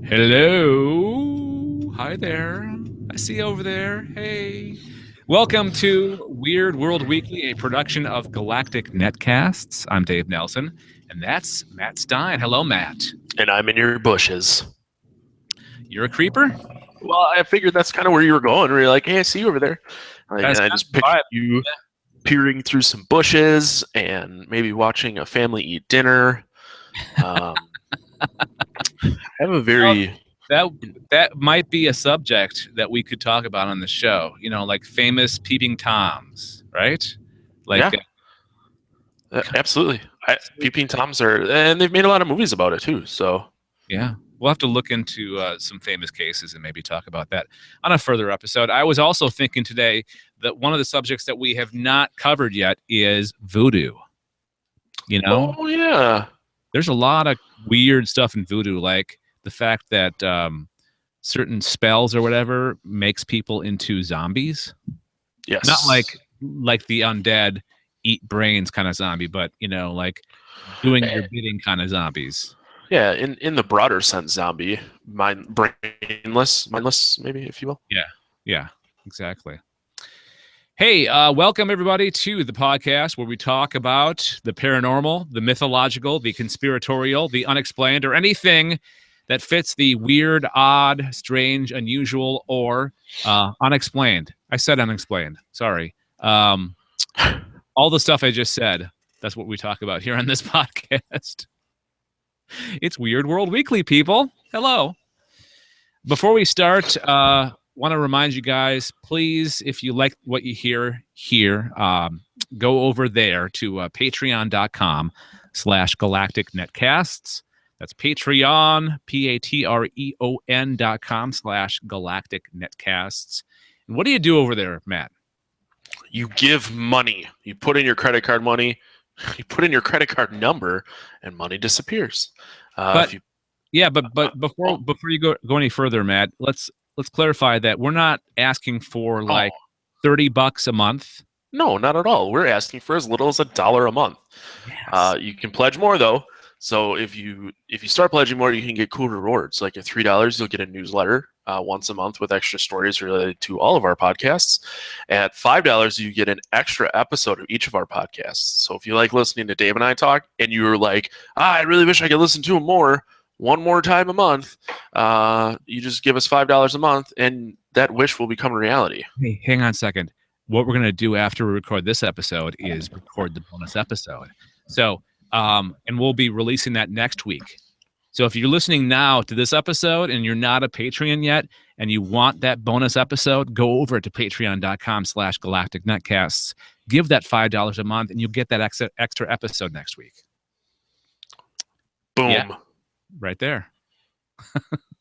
Hello. Hi there. I see you over there. Hey. Welcome to Weird World Weekly, a production of Galactic Netcasts. I'm Dave Nelson, and that's Matt Stein. Hello, Matt. And I'm in your bushes. You're a creeper? Well, I figured that's kind of where you were going. Where you're like, hey, I see you over there. Like, and I just pictured you peering through some bushes and maybe watching a family eat dinner. I have a very... That might be a subject that we could talk about on the show. You know, like famous peeping Toms, right? Like, yeah. Absolutely. Peeping Toms and they've made a lot of movies about it too. So yeah, we'll have to look into some famous cases and maybe talk about that on a further episode. I was also thinking today that one of the subjects that we have not covered yet is voodoo. You know? Oh yeah. There's a lot of weird stuff in voodoo, like the fact that certain spells or whatever makes people into zombies. Yes. Not like the undead eat brains kind of zombie, but you know, like doing your bidding kind of zombies. Yeah, in the broader sense, zombie, mindless, maybe, if you will. Yeah, exactly. Hey, welcome everybody to the podcast where we talk about the paranormal, the mythological, the conspiratorial, the unexplained, or anything that fits the weird, odd, strange, unusual, or unexplained. I said unexplained. Sorry. All the stuff I just said, that's what we talk about here on this podcast. It's Weird World Weekly, people. Hello. Before we start, want to remind you guys, please, if you like what you hear here, go over there to patreon.com/Galactic Netcasts. That's Patreon, patreon.com/Galactic Netcasts. And what do you do over there, Matt? You give money. You put in your credit card money. You put in your credit card number, and money disappears. But before you go any further, Matt, let's clarify that we're not asking for like $30 a month. No, not at all. We're asking for as little as $1 a month. Yes. You can pledge more though. So if you start pledging more, you can get cool rewards. Like at $3, you'll get a newsletter once a month with extra stories related to all of our podcasts. At $5, you get an extra episode of each of our podcasts. So if you like listening to Dave and I talk, and you're like, I really wish I could listen to them more, one more time a month, you just give us $5 a month, and that wish will become a reality. Hey, hang on a second. What we're going to do after we record this episode is record the bonus episode. So, and we'll be releasing that next week. So if you're listening now to this episode and you're not a Patreon yet and you want that bonus episode, go over to patreon.com/Galactic Netcasts. Give that $5 a month and you'll get that extra episode next week. Boom. Yeah, right there.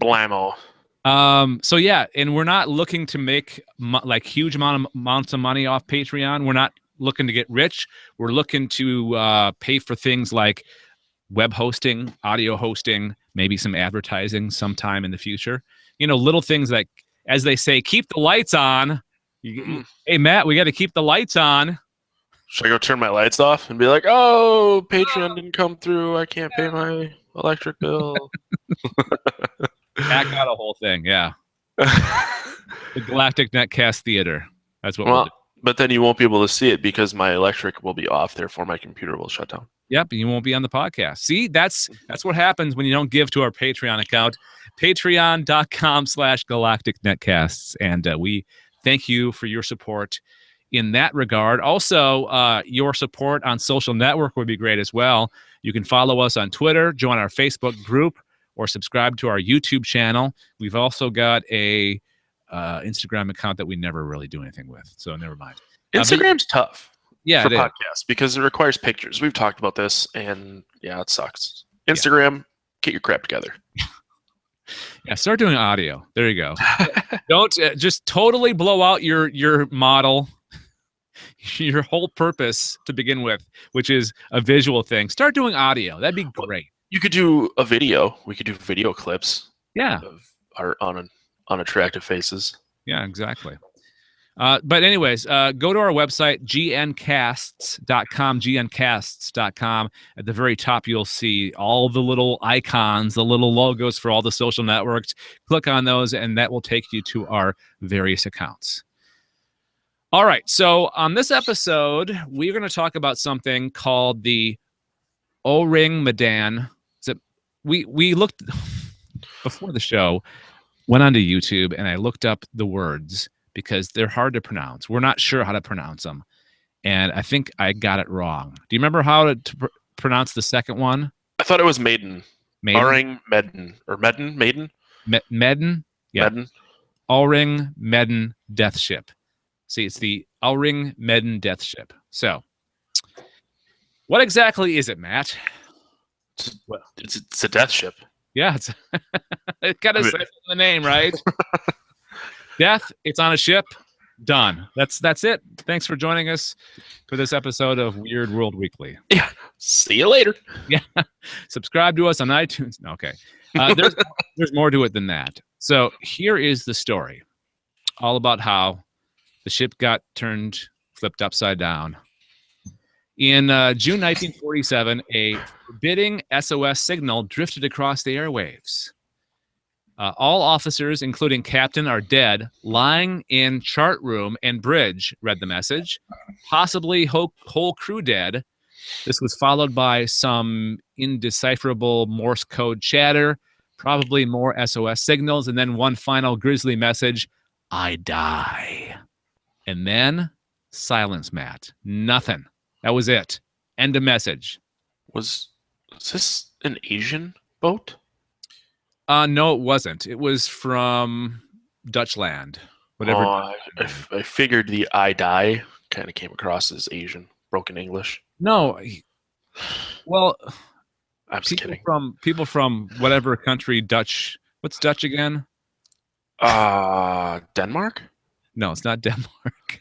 Blammo. So yeah, and we're not looking to make like huge amounts of money off Patreon. We're not looking to get rich. We're looking to pay for things like web hosting, audio hosting, maybe some advertising sometime in the future. You know, little things like, as they say, keep the lights on. Hey, Matt, we got to keep the lights on. Should I go turn my lights off and be like, oh, Patreon didn't come through. I can't pay my electric bill. Hack out a whole thing, yeah. The Galactic Netcast Theater. That's what we'll do. But then you won't be able to see it because my electric will be off. Therefore, my computer will shut down. Yep, and you won't be on the podcast. See, that's what happens when you don't give to our Patreon account, patreon.com/Galactic Netcasts. And we thank you for your support in that regard. Also, your support on social network would be great as well. You can follow us on Twitter, join our Facebook group, or subscribe to our YouTube channel. We've also got a Instagram account that we never really do anything with, so never mind. Instagram's tough. Yeah, for podcasts because it requires pictures. We've talked about this, and yeah, it sucks. Instagram, get your crap together. Yeah, start doing audio. There you go. Don't just totally blow out your model, your whole purpose to begin with, which is a visual thing. Start doing audio. That'd be great. You could do a video. We could do video clips. Yeah, of our unattractive faces. Yeah, exactly. But anyways, go to our website, gncasts.com, gncasts.com. At the very top, you'll see all the little icons, the little logos for all the social networks. Click on those, and that will take you to our various accounts. All right, so on this episode, we're going to talk about something called the Ourang Medan. We looked before the show, went onto YouTube, and I looked up the words because they're hard to pronounce. We're not sure how to pronounce them, and I think I got it wrong. Do you remember how to pronounce the second one? I thought it was Maiden. Maiden? Ourang Medan. Or Medan? Maiden? Medan? Yeah. Medan. Ourang Medan Death Ship. See, it's the Ourang Medan Death Ship. So, what exactly is it, Matt? It's a death ship. Yeah, it kind of says in the name, right? Death, it's on a ship. Done. That's it. Thanks for joining us for this episode of Weird World Weekly. Yeah. See you later. Yeah. Subscribe to us on iTunes. Okay. There's more to it than that. So here is the story, all about how the ship got flipped upside down. In June 1947, a forbidding S.O.S signal drifted across the airwaves. All officers, including captain, are dead, lying in chart room and bridge, read the message. Possibly whole crew dead. This was followed by some indecipherable Morse code chatter, probably more S.O.S signals, and then one final grisly message, I die. And then silence, Matt. Nothing. That was it. End of message. Was this an Asian boat? No, it wasn't. It was from Dutchland. Whatever. I figured the I die kind of came across as Asian, broken English. No. Well, I'm just kidding. People from whatever country Dutch. What's Dutch again? Denmark? No, it's not Denmark.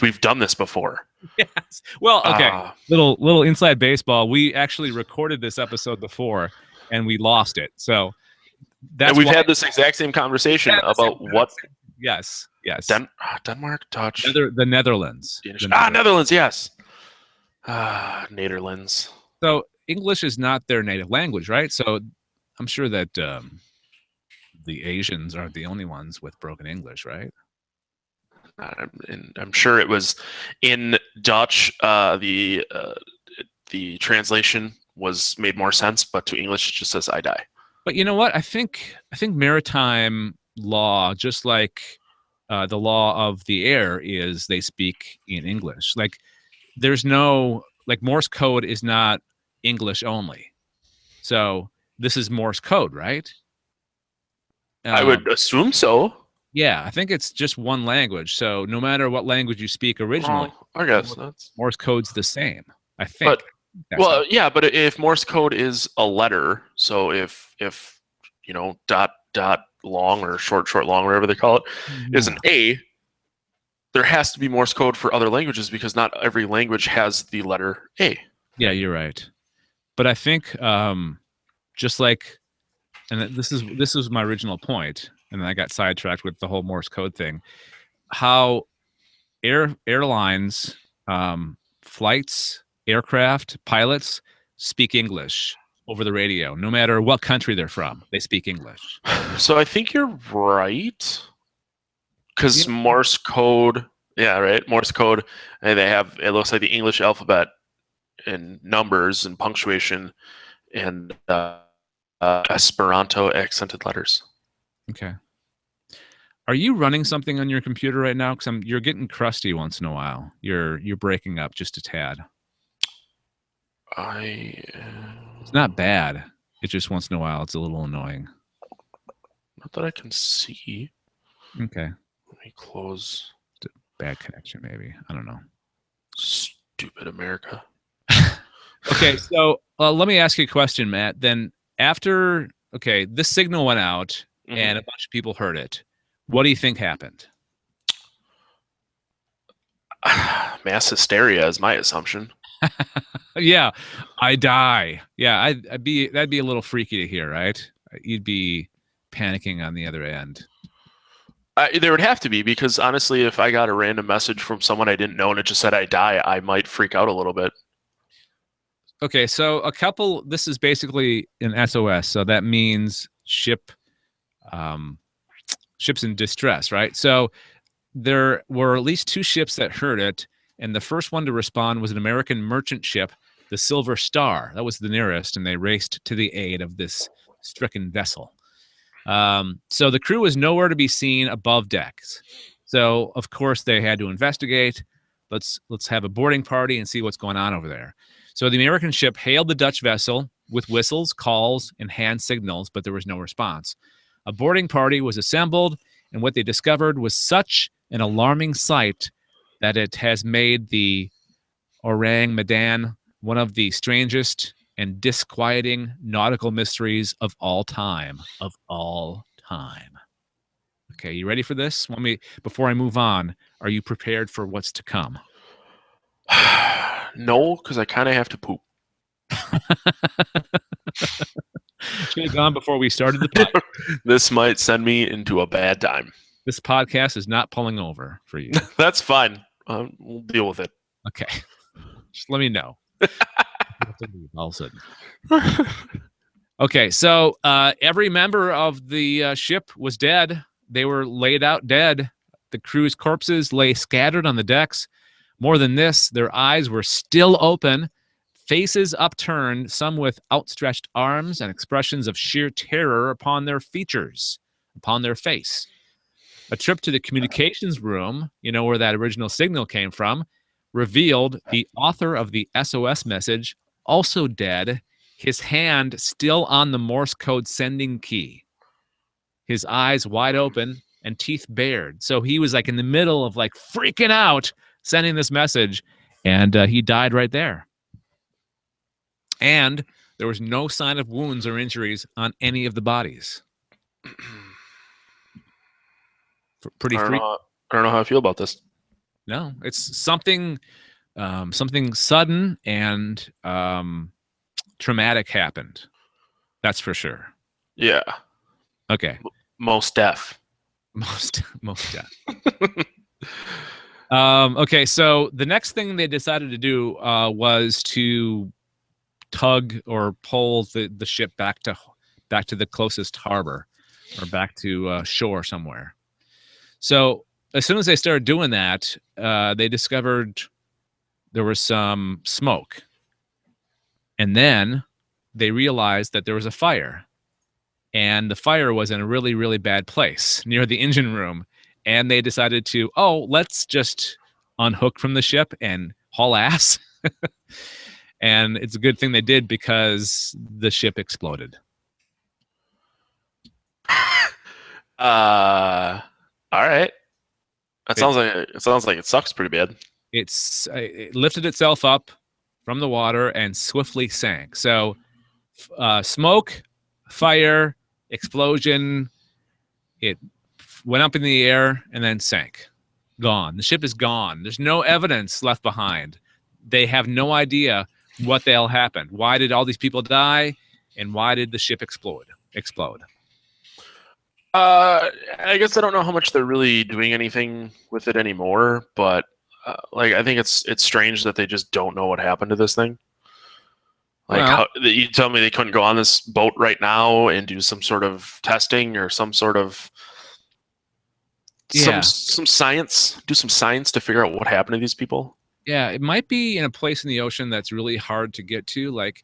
We've done this before. Yes. Well, okay. Little inside baseball. We actually recorded this episode before, and we lost it. So and we've had this exact same conversation about what. Yes. Denmark, Dutch, the Netherlands. Netherlands. Yes. Netherlands. So English is not their native language, right? So I'm sure that the Asians aren't the only ones with broken English, right? I'm sure it was in Dutch. The translation was made more sense, but to English it just says "I die." But you know what? I think maritime law, just like the law of the air, is they speak in English. Like there's no Morse code is not English only. So this is Morse code, right? I would assume so. Yeah, I think it's just one language. So no matter what language you speak originally, I guess that's Morse code's the same. I think. But but if Morse code is a letter, so if dot long or short long, whatever they call it, is an A, there has to be Morse code for other languages because not every language has the letter A. Yeah, you're right. But I think just like, and this was my original point, and then I got sidetracked with the whole Morse code thing. How airlines, flights, aircraft, pilots speak English over the radio, no matter what country they're from. They speak English. So I think you're right, because Morse code. Yeah, right. Morse code, and they have, it looks like the English alphabet and numbers and punctuation and Esperanto accented letters. Okay. Are you running something on your computer right now? Because you're getting crusty once in a while. You're breaking up just a tad. It's not bad. It's just once in a while it's a little annoying. Not that I can see. Okay. Let me close. Bad connection, maybe. I don't know. Stupid America. Okay, so let me ask you a question, Matt. Then after, this signal went out and a bunch of people heard it. What do you think happened? Mass hysteria is my assumption. Yeah, I die. Yeah, that'd be a little freaky to hear, right? You'd be panicking on the other end. There would have to be, because honestly, if I got a random message from someone I didn't know and it just said I die, I might freak out a little bit. Okay, so this is basically an SOS, so that means um, ships in distress, right? So there were at least 2 ships that heard it, and the first one to respond was an American merchant ship, the Silver Star. That was the nearest, and they raced to the aid of this stricken vessel. So the crew was nowhere to be seen above decks. So of course they had to investigate. Let's have a boarding party and see what's going on over there. So the American ship hailed the Dutch vessel with whistles, calls, and hand signals, but there was no response. A boarding party was assembled, and what they discovered was such an alarming sight that it has made the Ourang Medan one of the strangest and disquieting nautical mysteries of all time. Of all time. Okay, you ready for this? Before I move on, are you prepared for what's to come? No, because I kind of have to poop. Should have gone before we started the podcast. This might send me into a bad time. This podcast is not pulling over for you. That's fine. We'll deal with it. Okay. Just let me know. All of a sudden. Okay, so every member of the ship was dead. They were laid out dead. The crew's corpses lay scattered on the decks. More than this, their eyes were still open, faces upturned, some with outstretched arms and expressions of sheer terror upon their features, upon their face. A trip to the communications room, where that original signal came from, revealed the author of the SOS message, also dead, his hand still on the Morse code sending key, his eyes wide open and teeth bared. So he was like in the middle of like freaking out, sending this message, and he died right there. And there was no sign of wounds or injuries on any of the bodies. Pretty freaky. I don't know how I feel about this. No, it's something sudden and traumatic happened. That's for sure. Yeah. Okay. Most deaf. Most deaf. Okay, so the next thing they decided to do was to tug or pull the ship back to the closest harbor, or back to shore somewhere. So as soon as they started doing that, they discovered there was some smoke. And then they realized that there was a fire. And the fire was in a really, really bad place near the engine room. And they decided to, let's just unhook from the ship and haul ass. And it's a good thing they did, because the ship exploded. All right. It sounds like it sucks pretty bad. It lifted itself up from the water and swiftly sank. So smoke, fire, explosion, it went up in the air and then sank. Gone. The ship is gone. There's no evidence left behind. They have no idea what the hell happened. Why did all these people die? And why did the ship explode? I guess I don't know how much they're really doing anything with it anymore, but I think it's strange that they just don't know what happened to this thing. You tell me they couldn't go on this boat right now and do some sort of testing or some sort of some science, do some science to figure out what happened to these people. Yeah, it might be in a place in the ocean that's really hard to get to, like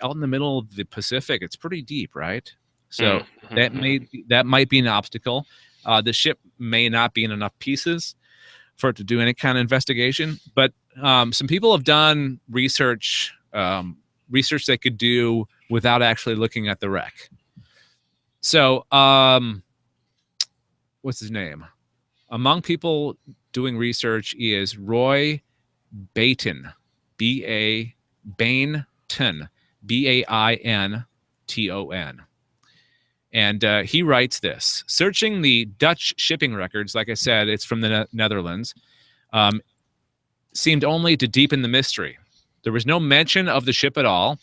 out in the middle of the Pacific. It's pretty deep, right? So that might be an obstacle. The ship may not be in enough pieces for it to do any kind of investigation. But some people have done research they could do without actually looking at the wreck. So what's his name? Among people doing research is Roy Bainton, Bainton, Bainton. And he writes this: searching the Dutch shipping records, like I said, it's from the Netherlands, seemed only to deepen the mystery. There was no mention of the ship at all,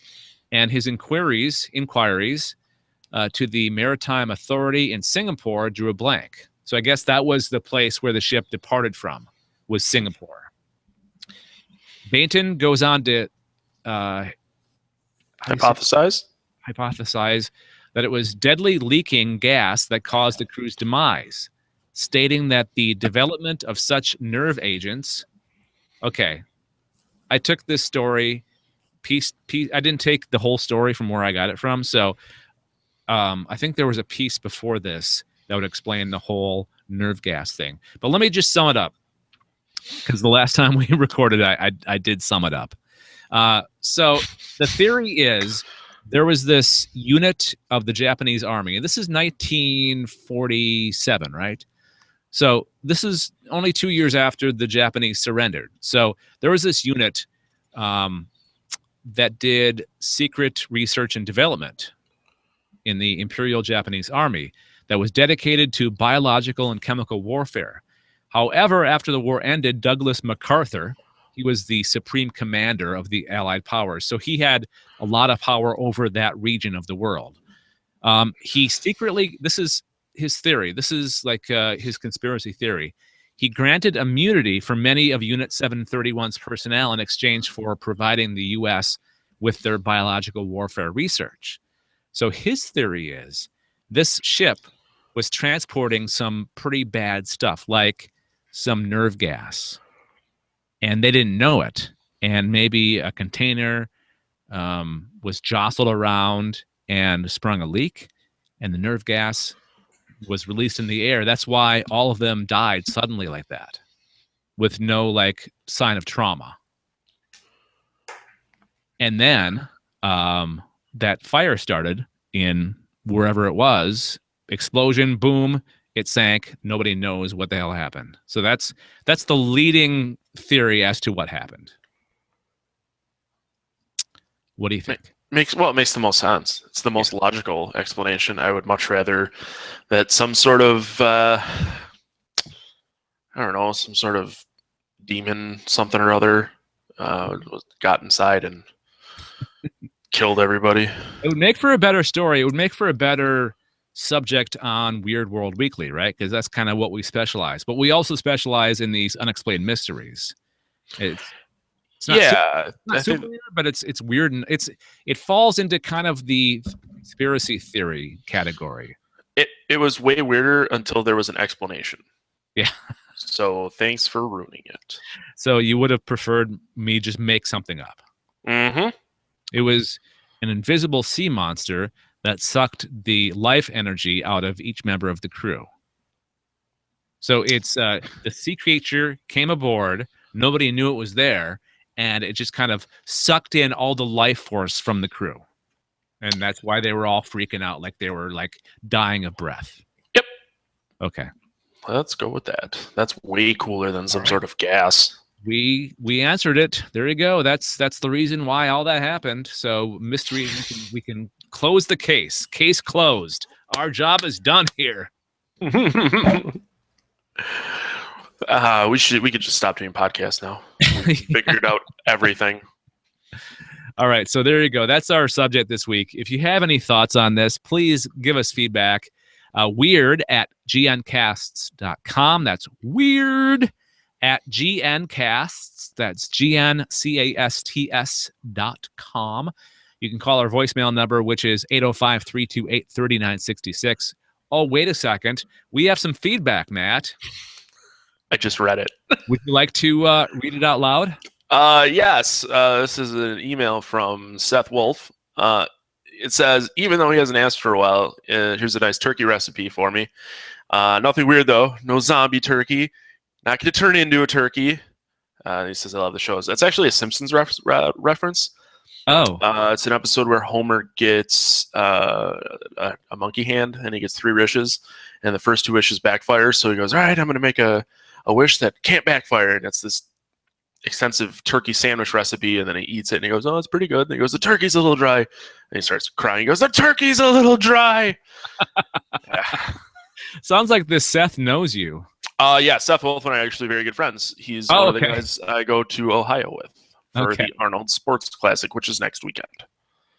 and his inquiries to the Maritime Authority in Singapore drew a blank. So I guess that was the place where the ship departed from, was Singapore. Bainton goes on to Hypothesize that it was deadly leaking gas that caused the crew's demise, stating that the development of such nerve agents. Okay, I took this story piece. I didn't take the whole story from where I got it from, so I think there was a piece before this that would explain the whole nerve gas thing. But let me just sum it up, because the last time we recorded, I did sum it up. So the theory is there was this unit of the Japanese army, and this is 1947, right? So this is only 2 years after the Japanese surrendered. So there was this unit that did secret research and development in the Imperial Japanese Army that was dedicated to biological and chemical warfare. However, after the war ended, Douglas MacArthur, he was the supreme commander of the Allied powers, so he had a lot of power over that region of the world. He secretly, this is his theory, this is like his conspiracy theory, he granted immunity for many of Unit 731's personnel in exchange for providing the U.S. with their biological warfare research. So his theory is this ship was transporting some pretty bad stuff, like some nerve gas, and they didn't know it. And maybe a container was jostled around and sprung a leak, and the nerve gas was released in the air. That's why all of them died suddenly like that, with no like sign of trauma. And then that fire started in wherever it was. Explosion, boom, it sank. Nobody knows what the hell happened. So that's the leading theory as to what happened. What do you think? It makes the most sense. It's the most logical explanation. I would much rather that some sort of I don't know, some sort of demon something or other got inside and killed everybody. It would make for a better story. It would make for a better subject on Weird World Weekly, right? Because that's kind of what we specialize. But we also specialize in these unexplained mysteries. It's not super weird, but it's weird, and it falls into kind of the conspiracy theory category. It was way weirder until there was an explanation. Yeah. So thanks for ruining it. So you would have preferred me just make something up. Mm-hmm. It was an invisible sea monster that sucked the life energy out of each member of the crew. So it's the sea creature came aboard, nobody knew it was there, and it just kind of sucked in all the life force from the crew. And that's why they were all freaking out, like they were like dying of breath. Yep. Okay. Let's go with that. That's way cooler than some sort of gas. We answered it. There you go. That's the reason why all that happened. So mystery, we can close the case. Case closed. Our job is done here. We could just stop doing podcasts now. We figured out everything. All right, so there you go. That's our subject this week. If you have any thoughts on this, please give us feedback. Weird@gncasts.com. That's weird@gncasts. That's GNCASTS.com. You can call our voicemail number, which is 805-328-3966. Oh, wait a second. We have some feedback, Matt. I just read it. Would you like to read it out loud? Yes. This is an email from Seth Wolf. It says, even though he hasn't asked for a while, here's a nice turkey recipe for me. Nothing weird, though. No zombie turkey. Not going to turn into a turkey. He says, I love the shows. That's actually a Simpsons reference. Oh. It's an episode where Homer gets a monkey hand, and he gets 3 wishes, and the first 2 wishes backfire. So he goes, all right, I'm going to make a wish that can't backfire. And it's this extensive turkey sandwich recipe, and then he eats it, and he goes, oh, it's pretty good. And he goes, the turkey's a little dry. And he starts crying. He goes, the turkey's a little dry. Yeah. Sounds like this Seth knows you. Yeah, Seth Wolf and I are actually very good friends. He's one of the guys I go to Ohio with for the Arnold Sports Classic, which is next weekend.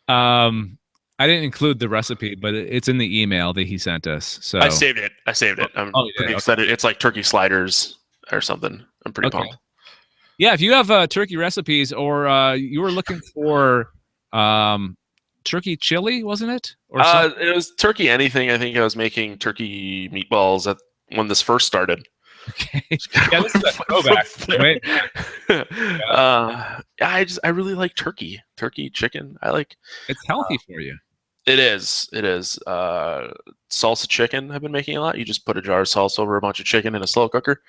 I I didn't include the recipe, but it's in the email that he sent us. So I saved it. I'm pretty excited. It's like turkey sliders or something. I'm pretty pumped. Yeah, if you have turkey recipes, or you were looking for turkey chili, wasn't it? Or it was turkey anything. I think I was making turkey meatballs when this first started. Okay. Yeah, this is a throwback. Right? I really like turkey chicken. It's healthy for you. It is. Salsa chicken I've been making a lot. You just put a jar of salsa over a bunch of chicken in a slow cooker,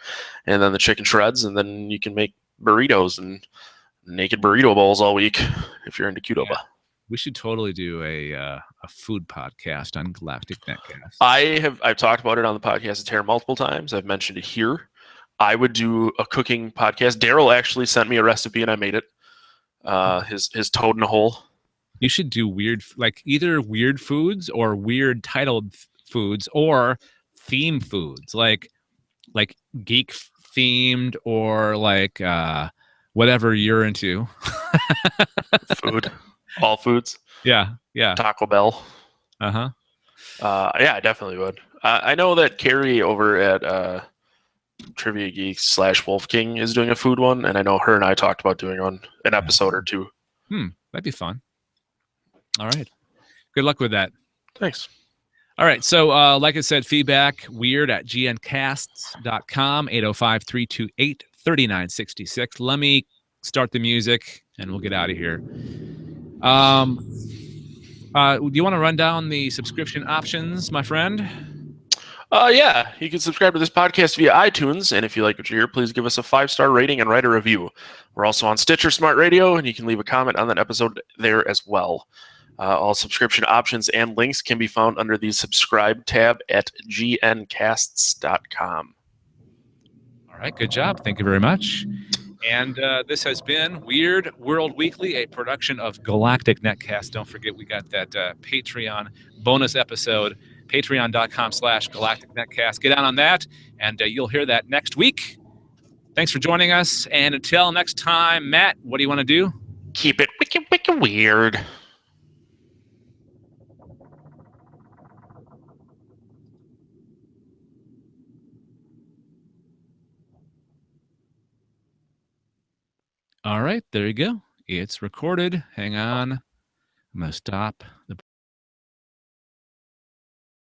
and then the chicken shreds, and then you can make burritos and naked burrito bowls all week if you're into Qdoba. Yeah. We should totally do a food podcast on Galactic Netcast. I've talked about it on the podcast at Terra multiple times. I've mentioned it here. I would do a cooking podcast. Daryl actually sent me a recipe and I made it. His toad in a hole. You should do either weird foods or weird titled foods or theme foods, like geek themed or like whatever you're into. Food, all foods. Yeah. Taco Bell. Yeah, I definitely would. I know that Carrie over at Trivia Geeks / Wolf King is doing a food one, and I know her and I talked about doing an episode or two. That'd be fun. All right. Good luck with that. Thanks. All right. So, like I said, feedback weird@gncasts.com, 805-328-3966. Let me start the music and we'll get out of here. Do you want to run down the subscription options, my friend? Yeah, you can subscribe to this podcast via iTunes, and if you like what you hear, please give us a 5-star rating and write a review. We're also on Stitcher Smart Radio, and you can leave a comment on that episode there as well. All subscription options and links can be found under the subscribe tab at gncasts.com. All right, good job. Thank you very much. And this has been Weird World Weekly, a production of Galactic Netcast. Don't forget, we got that Patreon bonus episode, patreon.com/Galactic Netcast. Get on that, and you'll hear that next week. Thanks for joining us. And until next time, Matt, what do you want to do? Keep it wicked weird. All right, there you go. It's recorded. Hang on. I'm going to stop the